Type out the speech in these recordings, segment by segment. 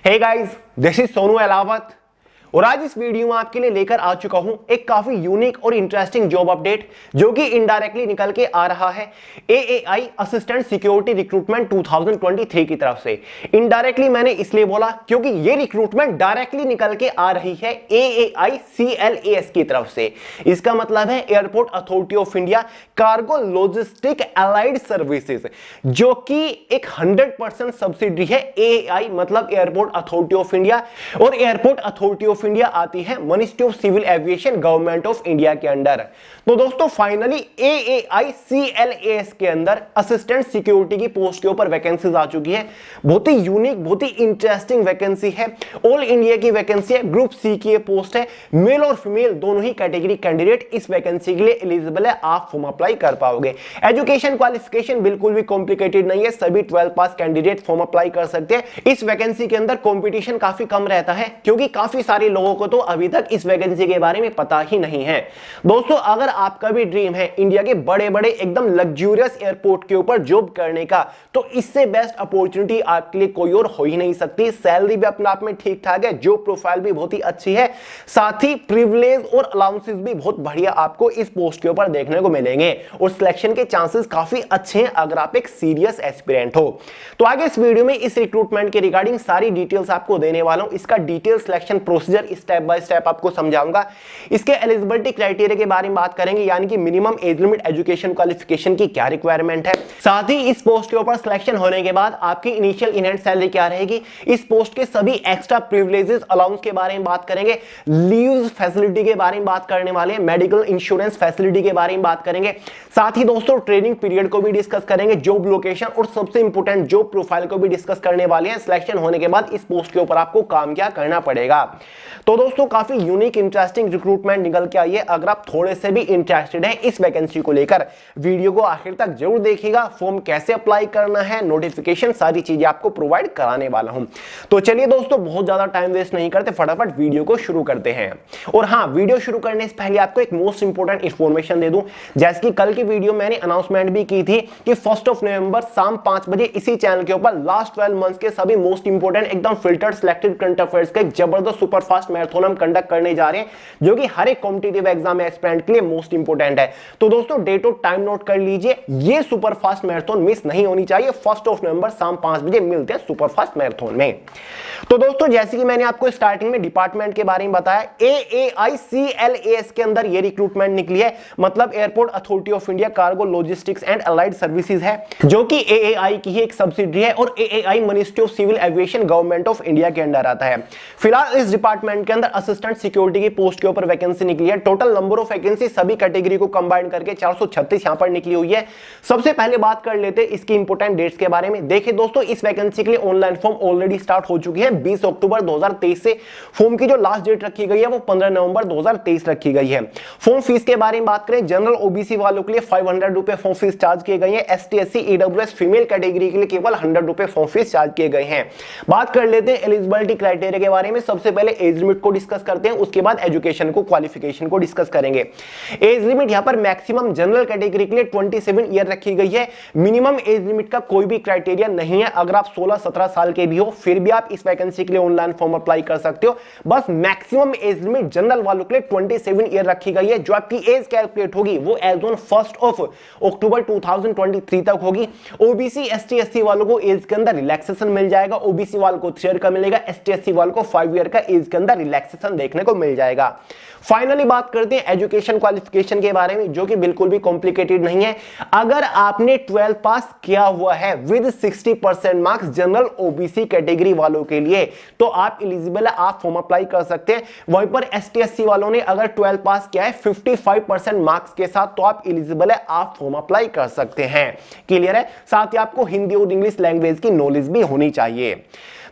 Hey guys, this is Sonu Alawat और आज इस वीडियो में आपके लिए लेकर आ चुका हूं एक काफी यूनिक और इंटरेस्टिंग जॉब अपडेट जो कि इनडायरेक्टली निकल के आ रहा है AAI असिस्टेंट सिक्योरिटी रिक्रूटमेंट 2023 की तरफ से। इनडायरेक्टली मैंने इसलिए बोला क्योंकि ये रिक्रूटमेंट डायरेक्टली निकल के आ रही है AAI CLAS की तरफ से। इसका मतलब है airport authority of India cargo logistic allied services, जो कि एक 100% सब्सिडी है AAI मतलब एयरपोर्ट अथॉरिटी ऑफ इंडिया, और एयरपोर्ट अथॉरिटी ऑफ इंडिया आती है ministry of civil aviation government of India के अंडर। तो दोस्तों फाइनली AAI CLAS के अंदर असिस्टेंट सिक्योरिटी की पोस्ट के ऊपर वैकेंसीज आ चुकी है। बहुत ही यूनिक, बहुत ही इंटरेस्टिंग वैकेंसी है। ऑल इंडिया की वैकेंसी है, ग्रुप सी की पपोस्ट है। मेल और फीमेल दोनों ही कैटेगरी कैंडिडेट इस वैकेंसी के लिए एलिजिबल है, आप फॉर्म अप्लाई कर पाओगे। एजुकेशन क्वालिफिकेशन बिल्कुल भी कॉम्प्लिकेटेड नहीं है, सभी 12 पास कैंडिडेट फॉर्म अप्लाई कर सकते हैं। इस वैकेंसी के अंदर कॉम्पिटिशन काफी कम रहता है क्योंकि काफी सारे लोगों को तो अभी तक इस वैकेंसी के बारे में पता ही नहीं है। दोस्तों अगर आपका भी ड्रीम है इंडिया के बड़े बड़े एकदम लग्जूरियस एयरपोर्ट के ऊपर जॉब करने का, तो इससे बेस्ट अपॉर्चुनिटी आपके लिए कोई और हो ही नहीं सकती। सैलरी भी अपने आप में ठीक ठाक है, जॉब प्रोफाइल भी बहुत ही अच्छी है, साथ ही प्रिविलेज और अलाउंसेस भी बहुत बढ़िया आपको इस पोस्ट के ऊपर देखने को मिलेंगे और सिलेक्शन के चांसेस काफी अच्छे हैं अगर आप एक सीरियस एस्पिरेंट हो। तो आगे इस वीडियो में इस रिक्रूटमेंट के रिगार्डिंग सारी डिटेल्स आपको देने वाला हूं। इसका detail selection procedure step by step आपको समझाऊंगा। इसके एलिजिबिलिटी क्राइटेरिया के बारे में बात करेंगे, यानी कि minimum age limit, education qualification की क्या रिक्वायरमेंट है, साथ ही इस पोस्ट के ऊपर सिलेक्शन होने के बाद आपकी इनिशियल इन हैंड सैलरी क्या रहेगी, इस पोस्ट के सभी एक्स्ट्रा प्रिविलेजेस अलाउंस के बारे में बात करेंगे, लीव्स फैसिलिटी के बारे में बात करने वाले हैं, मेडिकल इंश्योरेंस फैसिलिटी के बारे में बात करेंगे, साथ ही दोस्तों ट्रेनिंग पीरियड को भी डिस्कस करेंगे, जॉब लोकेशन और सबसे इंपॉर्टेंट जॉब प्रोफाइल को भी डिस्कस करने वाले हैं। सिलेक्शन होने के बाद इस पोस्ट के ऊपर आपको काम क्या करना पड़ेगा। तो दोस्तों काफी यूनिक इंटरेस्टिंग रिक्रूटमेंट निकल के आई है। अगर आप थोड़े से भी इंटरेस्टेड हैं इस वैकेंसी को लेकर, वीडियो को आखिर तक जरूर देखिएगा। फॉर्म कैसे अप्लाई करना है, नोटिफिकेशन, सारी चीजें आपको प्रोवाइड कराने वाला हूं। तो चलिए दोस्तों बहुत ज्यादा टाइम वेस्ट नहीं करते, फटाफट वीडियो को शुरू करते हैं। और हाँ, वीडियो शुरू करने से पहले आपको एक मोस्ट इंपोर्टेंट इंफॉर्मेशन दे दूं। जैसे कि कल की वीडियो मैंने अनाउंसमेंट भी की थी कि 1 नवंबर शाम 5 बजे इसी चैनल के ऊपर लास्ट 12 मंथ्स के सभी मोस्ट इंपोर्टेंट एकदम फिल्टर्ड सिलेक्टेड करंट अफेयर्स का एक जबरदस्त सुपरफास्ट मैराथन हम कंडक्ट करने जा रहे हैं, जो कि हर एक कॉम्पिटिटिव एग्जाम एस्पिरेंट के लिए मोस्ट इंपोर्टेंट है। तो दोस्तों डेट और टाइम नोट कर लीजिए, ये सुपरफास्ट मैराथन मिस नहीं होनी चाहिए। 1 नवंबर शाम 5 बजे मिलते हैं सुपरफास्ट मैराथन में। तो दोस्तों जैसे कि मैंने आपको स्टार्टिंग में डिपार्टमेंट के बारे में बताया, AAI CLAS के अंदर ये रिक्रूटमेंट निकली है, मतलब airport authority of India cargo logistics and allied services है, जो कि AAI की ही एक सब्सिडी है और AAI ministry of civil aviation government of India के अंडर आता है। फिलहाल इस डिपार्टमेंट के अंदर असिस्टेंट सिक्योरिटी की पोस्ट के ऊपर वैकेंसी निकली है। टोटल नंबर ऑफ वैकेंसी सभी कैटेगरी को कंबाइन करके 436 यहां पर निकली हुई है। सबसे पहले बात कर लेते हैं इसकी इंपोर्टेंट डेट्स के बारे में। देखिए दोस्तों, इस वैकेंसी के लिए ऑनलाइन फॉर्म ऑलरेडी स्टार्ट हो चुकी है 20 अक्टूबर 2023 से। फॉर्म की जो लास्ट डेट रखी गई है वो 15 नवंबर 2023 रखी गई है। फॉर्म फीस के बारे में बात करें, जनरल OBC वालों के लिए 500 रुपए फॉर्म फीस चार्ज किए गए हैं। ST SC EWS female category के लिए केवल 100 रुपए फॉर्म फीस चार्ज किए गए हैं। बात कर लेते हैं एलिजिबिलिटी क्राइटेरिया के बारे में। सबसे पहले एज लिमिट को डिस्कस करते हैं, उसके बाद एजुकेशन को, क्वालिफिकेशन को डिस्कस करेंगे। एज लिमिट यहां पर मैक्सिमम जनरल कैटेगरी के लिए 27 ईयर रखी गई है। मिनिमम एज लिमिट का कोई भी क्राइटेरिया नहीं है। अगर आप 16-17 साल के भी हो फिर भी आप इस वैकेंसी के लिए ऑनलाइन फॉर्म अप्लाई कर सकते हो। बस मैक्सिमम एज लिमिट जनरल वालों के लिए 27 ईयर रखी गई है। जो आपकी एज कैलकुलेट होगी वो एज ऑन 1 अक्टूबर 2023 तक होगी। OBC ST SC वालों को एज के अंदर रिलैक्सेशन मिल जाएगा। OBC वालों को 3 ईयर का मिलेगा, ST SC वालों को 5 ईयर का एज के अंदर रिलैक्सेशन देखने को मिल जाएगा। फाइनली बात करते हैं एजुकेशन क्वालिफिकेशन के बारे में, जो कि बिल्कुल भी कॉम्प्लिकेटेड नहीं है। अगर आपने 12 पास किया हुआ है with 60% marks general OBC category वालों के लिए, तो आप एलिजिबल है, आप फॉर्म अप्लाई कर सकते हैं। वहीं पर ST SC वालों ने अगर 12 पास किया है 55% मार्क्स के साथ, तो आप एलिजिबल है, आप फॉर्म अप्लाई कर सकते हैं। क्लियर है? साथ ही आपको हिंदी और इंग्लिश लैंग्वेज की नॉलेज भी होनी चाहिए।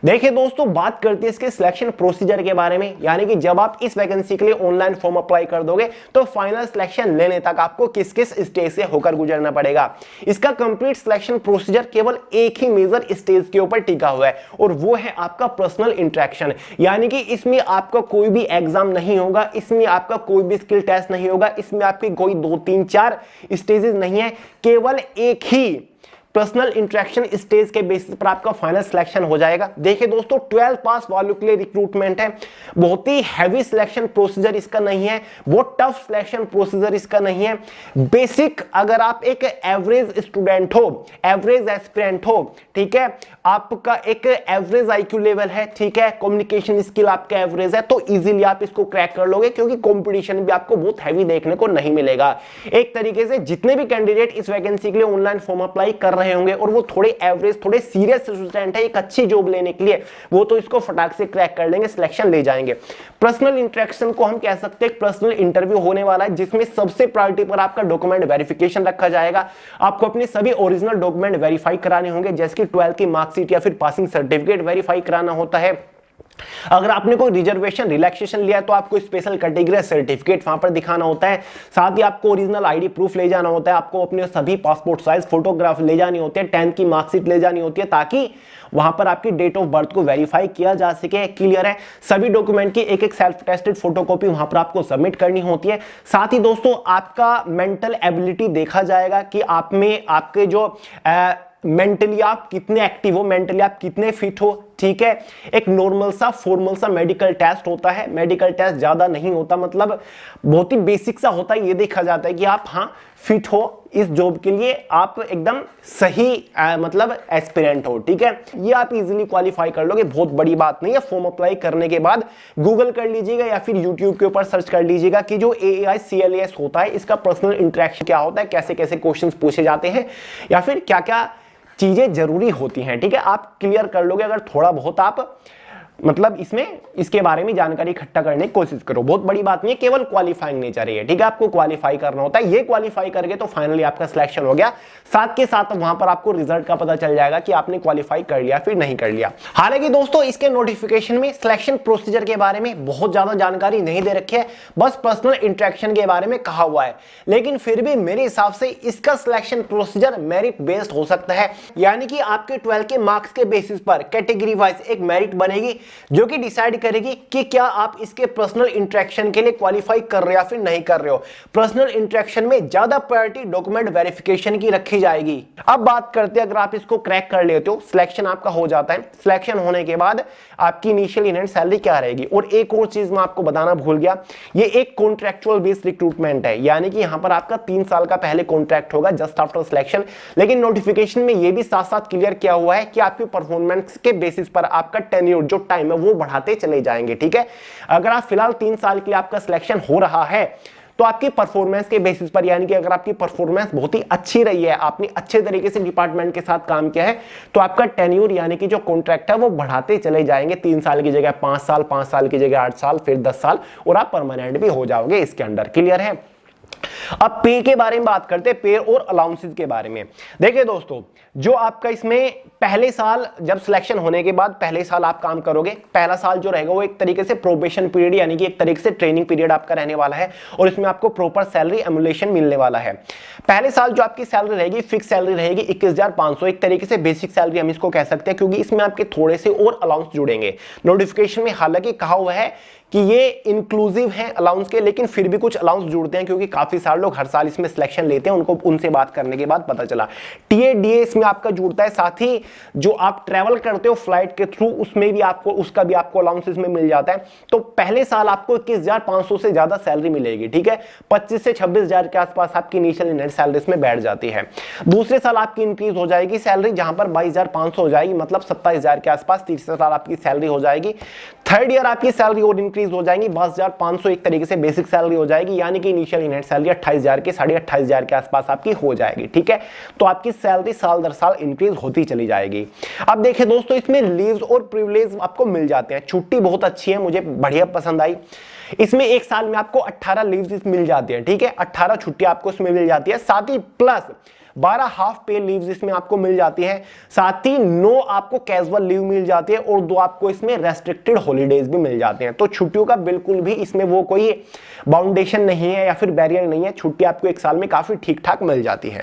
देखिए दोस्तों, बात करते हैं इसके सिलेक्शन प्रोसीजर के बारे में, यानी कि जब आप इस वैकेंसी के लिए ऑनलाइन फॉर्म अप्लाई कर दोगे तो फाइनल सिलेक्शन लेने तक आपको किस किस स्टेज से होकर गुजरना पड़ेगा। इसका कंप्लीट सिलेक्शन प्रोसीजर केवल एक ही मेजर स्टेज के ऊपर टिका हुआ है, और वो है आपका पर्सनल इंटरेक्शन। यानी कि इसमें आपका कोई भी एग्जाम नहीं होगा, इसमें आपका कोई भी स्किल टेस्ट नहीं होगा, इसमें आपकी कोई 2, 3, 4 स्टेजेस नहीं है, केवल एक ही पर्सनल इंटरेक्शन स्टेज के बेसिस पर आपका फाइनल सिलेक्शन हो जाएगा। देखिए दोस्तों 12 पास वालों के लिए रिक्रूटमेंट है, बहुत ही हैवी सिलेक्शन प्रोसीजर इसका नहीं है, बहुत टफ सिलेक्शन प्रोसीजर इसका नहीं है। बेसिक अगर आप एक एवरेज स्टूडेंट हो, एवरेज एस्पिरेंट हो, ठीक है, आपका एक एवरेज आईक्यू लेवल है, ठीक है, कम्युनिकेशन स्किल आपका एवरेज है, तो इजीली आप इसको क्रैक कर लोगे क्योंकि कंपटीशन भी आपको बहुत हैवी देखने को नहीं मिलेगा। एक तरीके से जितने भी कैंडिडेट इस वैकेंसी के लिए ऑनलाइन फॉर्म अप्लाई कर रहे होंगे और वो थोड़े एवरेज, थोड़े सीरियस स्टूडेंट है एक अच्छी जॉब लेने के लिए, वो तो इसको फटाक से क्रैक कर लेंगे, सिलेक्शन ले जाएंगे। पर्सनल इंटरेक्शन को हम कह सकते हैं पर्सनल इंटरव्यू होने वाला है, जिसमें सबसे प्रायोरिटी पर आपका डॉक्यूमेंट वेरिफिकेशन रखा जाएगा। आपको अपने सभी ओरिजिनल डॉक्यूमेंट वेरीफाई कराने होंगे, जैसे कि 12th की मार्कशीट या फिर पासिंग सर्टिफिकेट वेरीफाई कराना होता है। अगर आपने कोई रिजर्वेशन रिलैक्सेशन लिया है तो आपको स्पेशल कैटेगरी सर्टिफिकेट वहां पर दिखाना होता है। साथ ही आपको ओरिजिनल आईडी प्रूफ ले जाना होता है, आपको अपने सभी पासपोर्ट साइज फोटोग्राफ ले जानी होती है, 10th की मार्कशीट ले जानी होती है, ताकि वहां पर आपकी डेट ऑफ बर्थ को वेरीफाई किया जा सके। क्लियर है? सभी डॉक्यूमेंट की एक एक सेल्फ टेस्टेड फोटोकॉपी वहां पर आपको सबमिट करनी होती है। साथ ही दोस्तों आपका मेंटल एबिलिटी देखा जाएगा कि आप में आपके जो मेंटली आप कितने एक्टिव हो, मेंटली आप कितने फिट हो, ठीक है। एक नॉर्मल सा फॉर्मल सा मेडिकल टेस्ट होता है, मेडिकल टेस्ट ज्यादा नहीं होता, मतलब बहुत ही बेसिक सा होता है। ये देखा जाता है कि आप हाँ फिट हो इस जॉब के लिए, आप एकदम सही मतलब एस्पिरेंट हो, ठीक है। ये आप इजीली क्वालिफाई कर लोगे, बहुत बड़ी बात नहीं है। फॉर्म अप्लाई करने के बाद गूगल कर लीजिएगा या फिर यूट्यूब के ऊपर सर्च कर लीजिएगा कि जो AAI CLAS होता है इसका पर्सनल इंटरेक्शन क्या होता है, कैसे कैसे क्वेश्चंस पूछे जाते हैं या फिर क्या क्या चीजें जरूरी होती हैं, ठीक है। आप क्लियर कर लोगे अगर थोड़ा बहुत आप मतलब इसके बारे में जानकारी इकट्ठा करने की कोशिश करो। बहुत बड़ी बात नहीं है, केवल क्वालिफाइंग नहीं चाहिए, ठीक है। आपको क्वालिफाई करना होता है, ये क्वालिफाई करके तो फाइनली आपका सिलेक्शन हो गया। साथ के साथ वहां पर आपको रिजल्ट का पता चल जाएगा कि आपने क्वालिफाई कर लिया फिर नहीं कर लिया। हालांकि दोस्तों इसके नोटिफिकेशन में सिलेक्शन प्रोसीजर के बारे में बहुत ज्यादा जानकारी नहीं दे रखी है, बस पर्सनल इंटरेक्शन के बारे में कहा हुआ है। लेकिन फिर भी मेरे हिसाब से इसका सिलेक्शन प्रोसीजर मेरिट बेस्ड हो सकता है, यानी कि आपके 12 के मार्क्स के बेसिस पर कैटेगरी वाइज एक मेरिट बनेगी जो कि डिसाइड करेगी कि क्या आप इसके पर्सनल इंटरेक्शन के लिए क्वालिफाई कर रहे हो या फिर नहीं कर रहे हो। पर्सनल इंटरेक्शन में ज्यादा प्रायोरिटी डॉक्यूमेंट वेरिफिकेशन की रखी जाएगी। अब बात करते हैं, अगर आप इसको क्रैक कर लेते हो, सिलेक्शन आपका हो जाता है, सिलेक्शन होने के बाद आपकी इनिशियल इन हैंड सैलरी क्या रहेगी। और एक और चीज मैं आपको बताना भूल गया, ये एक कॉन्ट्रैक्चुअल बेस्ड रिक्रूटमेंट है, यानी कि यहां पर आपका 3 साल का पहले कॉन्ट्रैक्ट होगा जस्ट आफ्टर सिलेक्शन। लेकिन नोटिफिकेशन में यह भी साथ साथ क्लियर किया हुआ है कि आपकी परफॉर्मेंस के बेसिस पर आपका टेन्योर जो टाइम है वो बढ़ाते चले जाएंगे, ठीक है। अगर आप फिलहाल 3 साल के लिए आपका सिलेक्शन हो रहा है तो आपकी परफॉर्मेंस के बेसिस पर, यानी कि अगर आपकी परफॉर्मेंस बहुत ही अच्छी रही है, आपने अच्छे तरीके से डिपार्टमेंट के साथ काम किया है, तो आपका टेन्योर यानी कि जो कॉन्ट्रैक्ट है वो बढ़ाते चले जाएंगे। 3 साल की जगह 5 साल, 5 साल की जगह 8 साल, फिर 10 साल, और आप परमानेंट भी हो जाओगे इसके अंदर। क्लियर है? अब पे के बारे में बात करते हैं, पे और अलाउंसेस के बारे में। देखिए दोस्तों, जो आपका इसमें पहले साल जब सिलेक्शन होने के बाद पहले साल आप काम करोगे, पहला साल जो रहेगा वो एक तरीके से प्रोबेशन पीरियड यानी कि एक तरीके से ट्रेनिंग पीरियड आपका रहने वाला है, और इसमें आपको प्रॉपर सैलरी एमुलेशन मिलने वाला है। पहले साल जो आपकी सैलरी रहेगी फिक्स सैलरी रहेगी 21,500, एक तरीके से बेसिक सैलरी हम इसको कह सकते हैं, क्योंकि इसमें आपके थोड़े से और अलाउंस जुड़ेंगे। नोटिफिकेशन में हालांकि कहा हुआ है कि ये इंक्लूसिव है अलाउंस के, लेकिन फिर भी कुछ अलाउंस जुड़ते हैं, क्योंकि काफी सारे लोग हर साल इसमें सिलेक्शन लेते हैं, उनको उनसे बात करने के बाद पता चला। टीए डीए इसमें आपका जुड़ता है, साथ ही जो आप ट्रैवल करते हो फ्लाइट के थ्रू उसमें भी आपको, उसका भी आपको अलाउंस इसमें मिल जाता है। तो पहले साल आपको 21,500 से ज्यादा सैलरी मिलेगी, ठीक है। 25 से 26,000 के आसपास आपकी इनिशियल नेट सैलरी इसमें बैठ जाती है। दूसरे साल आपकी इंक्रीज हो जाएगी सैलरी, जहां पर 22,500 हो जाएगी, मतलब 27,000 के आसपास तीसरे साल आपकी सैलरी हो जाएगी। थर्ड ईयर आपकी सैलरी और इंक्रीज हो जाएगी, 22,500 एक तरीके से बेसिक सैलरी हो जाएगी, यानी कि इनिशियल नेट सैलरी 28,000 के 28,500 के आसपास आपकी हो जाएगी, ठीक है। तो आपकी सैलरी साल दर साल इंक्रीज होती चली जाएगी। अब देखिए दोस्तों, इसमें लीव्स और प्रिविलेज आपको मिल जाते हैं। छुट्टी बहुत अच्छी है, मुझे बढ़िया पसंद आई। इसमें एक साल में आपको 18 लीव्स मिल जाती है, ठीक है। 18 छुट्टी आपको इसमें मिल जाती है, साथ ही प्लस 12 हाफ पे लीव्स इसमें आपको मिल जाती है, साथ ही 9 आपको कैजुअल लीव मिल जाती है, और 2 आपको इसमें रेस्ट्रिक्टेड हॉलीडेज भी मिल जाते हैं। तो छुट्टियों का बिल्कुल भी इसमें वो कोई बाउंडेशन नहीं है या फिर बैरियर नहीं है, छुट्टी आपको एक साल में काफी ठीक ठाक मिल जाती है।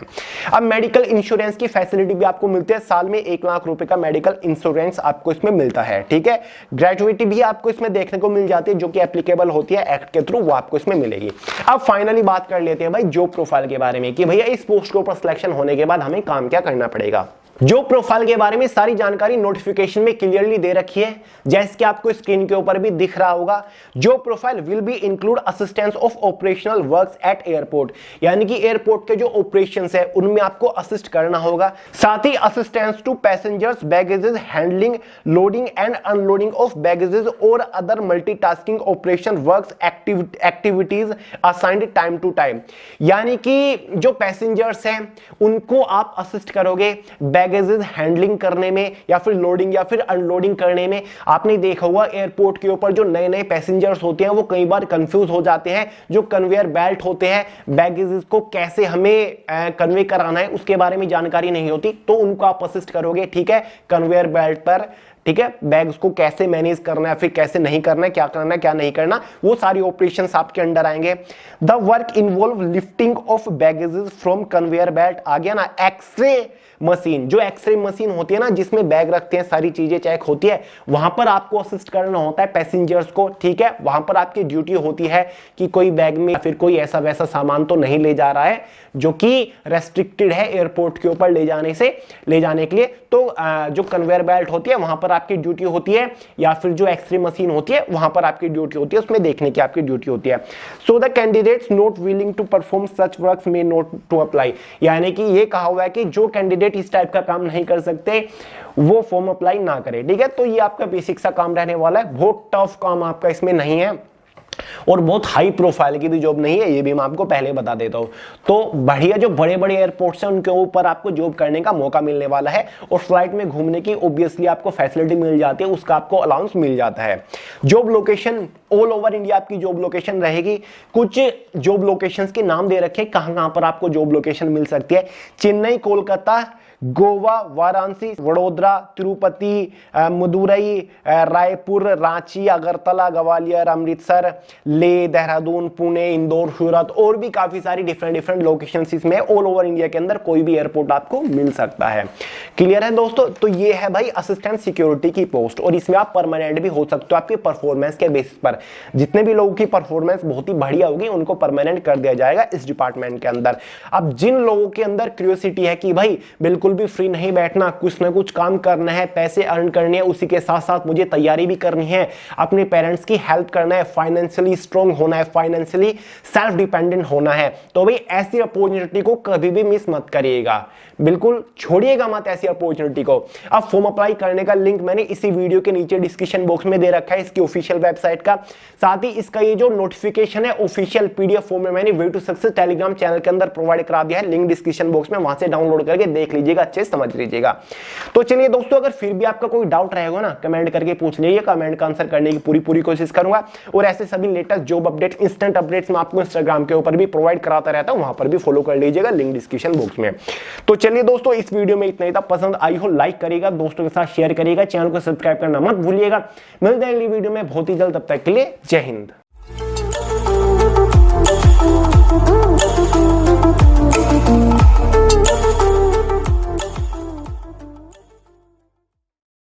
अब मेडिकल इंश्योरेंस की फैसिलिटी भी आपको मिलती है, साल में 1 लाख रुपए का मेडिकल इंश्योरेंस आपको इसमें मिलता है, ठीक है। ग्रेजुएटी भी आपको इसमें देखने को मिल जाती है, जो कि एप्लीकेबल होती है एक्ट के थ्रू, वो आपको इसमें मिलेगी। अब फाइनली बात कर लेते हैं भाई जॉब प्रोफाइल के बारे में, कि भैया इस पोस्ट के ऊपर सिलेक्शन होने के बाद हमें काम क्या करना पड़ेगा। जो प्रोफाइल के बारे में सारी जानकारी नोटिफिकेशन में क्लियरली दे रखी है, जैसे कि आपको स्क्रीन के ऊपर भी दिख रहा होगा। जो profile will be include assistance of operational works at airport, यानी कि एयरपोर्ट के जो ऑपरेशंस है उनमें आपको असिस्ट करना होगा। साथ ही assistance to passengers baggages handling, loading and unloading of baggages और other multitasking operation works activities assigned time to time, यानी कि जो पैसेंजर्स हैं उनको आप असिस्ट करोगे बैगेजेस हैंडलिंग करने में या फिर लोडिंग या फिर अनलोडिंग करने में। आपने देखा होगा एयरपोर्ट के ऊपर जो नए नए पैसेंजर्स होते हैं वो कई बार कंफ्यूज हो जाते हैं। जो कन्वेयर बेल्ट होते हैं, बैगेजेस को कैसे हमें कन्वे कराना है उसके बारे में जानकारी नहीं होती, तो उनको आप असिस्ट करोगे, ठीक है, कन्वेयर बेल्ट पर, ठीक है, बैग्स को कैसे मैनेज करना है, फिर कैसे नहीं करना है, क्या करना है क्या नहीं करना, वो सारी ऑपरेशंस आपके अंडर आएंगे। The work involve lifting of baggages from conveyor belt, आ गया ना। एक्सरे मशीन, जो एक्सरे मशीन होती है ना जिसमें बैग रखते हैं, सारी चीजें चेक होती है, वहां पर आपको असिस्ट करना होता है पैसेंजर्स को, ठीक है। वहां पर आपकी ड्यूटी होती है कि कोई बैग में फिर कोई ऐसा वैसा सामान तो नहीं ले जा रहा है जो कि रेस्ट्रिक्टेड है एयरपोर्ट के ऊपर ले जाने के लिए। तो जो कन्वेयर बेल्ट होती है वहां पर आपकी ड्यूटी होती है, या फिर जो एक्सरे मशीन होती है वहां पर आपकी ड्यूटी होती है, उसमें देखने की आपकी ड्यूटी होती है। So the candidates not willing to perform such works may not to apply, यानी कि ये कहा हुआ है कि जो कैंडिडेट इस टाइप का काम नहीं कर सकते वो फॉर्म अप्लाई ना करें, ठीक है। तो ये आपका बेसिक सा काम रहने वाला है, बहुत टफ काम आपका इसमें नहीं है और बहुत हाई प्रोफाइल की भी जॉब नहीं है, ये भी मैं आपको पहले बता देता हूं। तो बढ़िया जो बड़े बड़े एयरपोर्ट्स हैं उनके ऊपर आपको जॉब करने का मौका मिलने वाला है और फ्लाइट में घूमने की ऑब्वियसली आपको फैसिलिटी मिल जाती है, उसका आपको अलाउंस मिल जाता है। Job location all over India आपकी जॉब लोकेशन रहेगी। कुछ जॉब लोकेशंस के नाम दे रखे कहां कहां पर आपको जॉब लोकेशन मिल सकती है। चेन्नई, कोलकाता, गोवा, वाराणसी, वडोदरा, तिरुपति, मदुरई, रायपुर, रांची, अगरतला, ग्वालियर, अमृतसर, ले, देहरादून, पुणे, इंदौर, सूरत और भी काफी सारी डिफरेंट लोकेशंस इसमें ऑल ओवर इंडिया के अंदर कोई भी एयरपोर्ट आपको मिल सकता है। क्लियर है दोस्तों। तो ये है भाई असिस्टेंट सिक्योरिटी की पोस्ट और इसमें आप परमानेंट भी हो सकते हो आपके परफॉर्मेंस के बेसिस पर। जितने भी लोगों की परफॉर्मेंस बहुत ही बढ़िया होगी उनको परमानेंट कर दिया जाएगा इस डिपार्टमेंट के अंदर। अब जिन लोगों के अंदर क्यूरियोसिटी है कि भाई बिल्कुल भी फ्री नहीं बैठना, कुछ ना कुछ काम करना है, पैसे अर्न करने हैं, उसी के साथ साथ मुझे तैयारी भी करनी है, अपने पेरेंट्स की हेल्प करना है, फाइनेंशियली स्ट्रांग होना है, फाइनेंशियली सेल्फ डिपेंडेंट होना है, तो भाई ऐसी अपॉर्चुनिटी को कभी भी मिस मत करिएगा, बिल्कुल छोड़िएगा मत ऐसी अपॉर्चुनिटी को। अब फॉर्म अप्लाई करने का लिंक मैंने इसी वीडियो के नीचे डिस्क्रिप्शन बॉक्स में दे रखा है इसकी ऑफिशियल वेबसाइट का। साथ ही इसका ये जो नोटिफिकेशन है ऑफिशियल पीडीएफ फॉर्म में मैंने way to success Telegram channel के अंदर प्रोवाइड करा दिया है, लिंक डिस्क्रिप्शन बॉक्स में, वहां से डाउनलोड करके देख लीजिएगा, अच्छे से समझ लीजिएगा। तो चलिए दोस्तों, अगर फिर भी आपका कोई डाउट रहेगा ना कमेंट करके पूछ लीजिए, कमेंट का आंसर करने की पूरी कोशिश करूंगा। और ऐसे सभी latest job update, instant updates मैं आपको इंस्टाग्राम के ऊपर भी प्रोवाइड कराता रहता हूं, वहां पर भी फॉलो कर लीजिएगा, लिंक डिस्क्रिप्शन बॉक्स में। तो चलिए दोस्तों, इस वीडियो में इतना ही था। पसंद आई हो लाइक करिएगा, दोस्तों के साथ शेयर करिएगा, चैनल को सब्सक्राइब करना मत भूलिएगा। मिलते हैं अगली वीडियो में बहुत ही जल्द, तब तक के लिए जय हिंद।